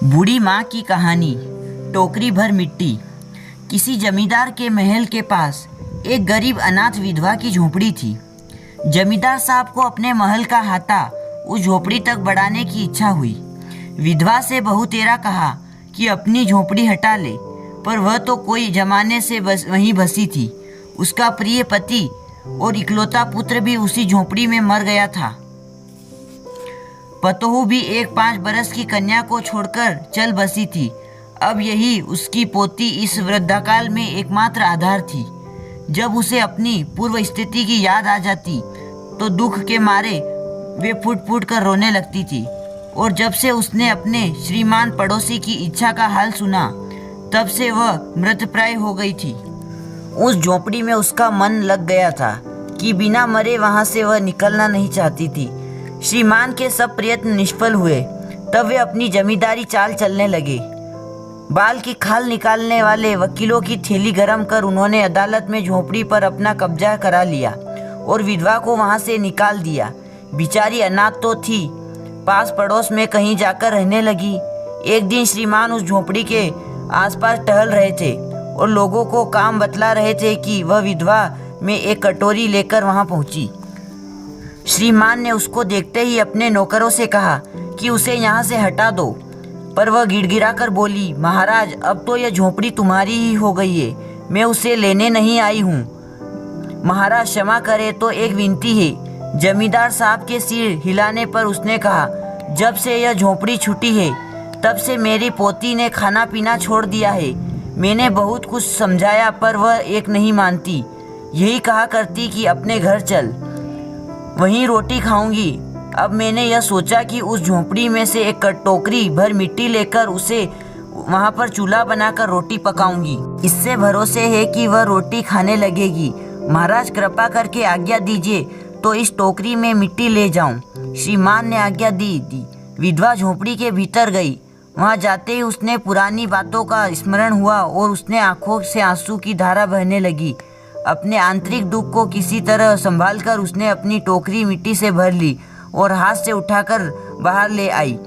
बूढ़ी माँ की कहानी। टोकरी भर मिट्टी। किसी जमींदार के महल के पास एक गरीब अनाथ विधवा की झोपड़ी थी। जमींदार साहब को अपने महल का हाथा उस झोपड़ी तक बढ़ाने की इच्छा हुई। विधवा से बहुतेरा कहा कि अपनी झोपड़ी हटा ले, पर वह तो कोई जमाने से वहीं बसी थी। उसका प्रिय पति और इकलौता पुत्र भी उसी झोपड़ी में मर गया था। पतोहू भी एक 5 बरस की कन्या को छोड़कर चल बसी थी। अब यही उसकी पोती इस वृद्धाकाल में एकमात्र आधार थी। जब उसे अपनी पूर्व स्थिति की याद आ जाती तो दुख के मारे वे फूट फूट कर रोने लगती थी। और जब से उसने अपने श्रीमान पड़ोसी की इच्छा का हाल सुना, तब से वह मृतप्राय हो गई थी। उस झोपड़ी में उसका मन लग गया था कि बिना मरे वहां से वह निकलना नहीं चाहती थी। श्रीमान के सब प्रयत्न निष्फल हुए। तब वे अपनी जमींदारी चाल चलने लगे। बाल की खाल निकालने वाले वकीलों की थैली गरम कर उन्होंने अदालत में झोपड़ी पर अपना कब्जा करा लिया और विधवा को वहां से निकाल दिया। बेचारी अनाथ तो थी, पास पड़ोस में कहीं जाकर रहने लगी। एक दिन श्रीमान उस झोपड़ी के आसपास टहल रहे थे और लोगों को काम बतला रहे थे कि वह विधवा में एक कटोरी लेकर वहां पहुंची। श्रीमान ने उसको देखते ही अपने नौकरों से कहा कि उसे यहाँ से हटा दो, पर वह गिड़गिड़ा कर बोली, महाराज, अब तो यह झोपड़ी तुम्हारी ही हो गई है, मैं उसे लेने नहीं आई हूँ। महाराज क्षमा करे तो एक विनती है। जमींदार साहब के सिर हिलाने पर उसने कहा, जब से यह झोपड़ी छूटी है तब से मेरी पोती ने खाना पीना छोड़ दिया है। मैंने बहुत कुछ समझाया पर वह एक नहीं मानती। यही कहा करती कि अपने घर चल, वहीं रोटी खाऊंगी। अब मैंने यह सोचा कि उस झोपड़ी में से एक टोकरी भर मिट्टी लेकर उसे वहां पर चूल्हा बनाकर रोटी पकाऊंगी। इससे भरोसे है कि वह रोटी खाने लगेगी। महाराज, कृपा करके आज्ञा दीजिए तो इस टोकरी में मिट्टी ले जाऊं। श्रीमान ने आज्ञा दी। विधवा झोपड़ी के भीतर गई। वहां जाते ही उसने पुरानी बातों का स्मरण हुआ और उसने आंखों से आंसू की धारा बहने लगी। अपने आंतरिक दुख को किसी तरह संभालकर उसने अपनी टोकरी मिट्टी से भर ली और हाथ से उठाकर बाहर ले आई।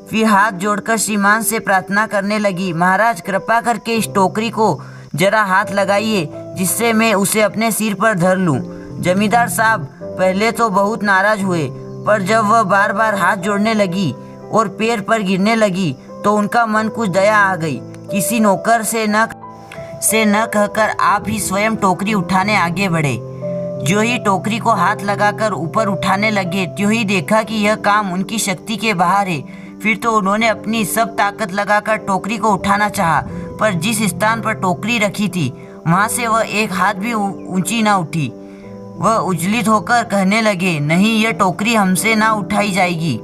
फिर हाथ जोड़कर श्रीमान से प्रार्थना करने लगी, महाराज, कृपा करके इस टोकरी को जरा हाथ लगाइए जिससे मैं उसे अपने सिर पर धर लूं। जमींदार साहब पहले तो बहुत नाराज हुए, पर जब वह बार बार हाथ जोड़ने लगी और पैर पर गिरने लगी तो उनका मन कुछ दया आ गई। किसी नौकर से न कहकर आप ही स्वयं टोकरी उठाने आगे बढ़े। जो ही टोकरी को हाथ लगाकर ऊपर उठाने लगे, त्यों ही देखा कि यह काम उनकी शक्ति के बाहर है। फिर तो उन्होंने अपनी सब ताकत लगाकर टोकरी को उठाना चाहा, पर जिस स्थान पर टोकरी रखी थी वहां से वह एक हाथ भी ऊंची ना उठी। वह उज्जलित होकर कहने लगे, नहीं, यह टोकरी हमसे ना उठाई जाएगी।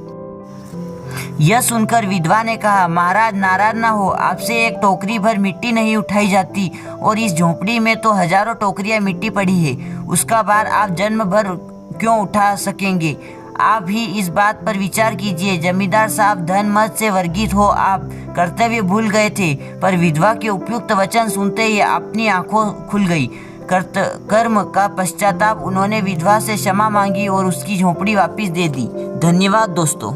यह सुनकर विधवा ने कहा, महाराज, नाराज ना हो, आपसे एक टोकरी भर मिट्टी नहीं उठाई जाती और इस झोपड़ी में तो हजारों टोकरियां मिट्टी पड़ी है। उसका भार आप जन्म भर क्यों उठा सकेंगे? आप ही इस बात पर विचार कीजिए। जमींदार साहब धन मत से वर्गित हो आप कर्तव्य भूल गए थे। पर विधवा के उपयुक्त वचन सुनते ही अपनी आंखों खुल गई। कर्म का पश्चाताप उन्होंने विधवा से क्षमा मांगी और उसकी झोपड़ी वापस दे दी। धन्यवाद दोस्तों।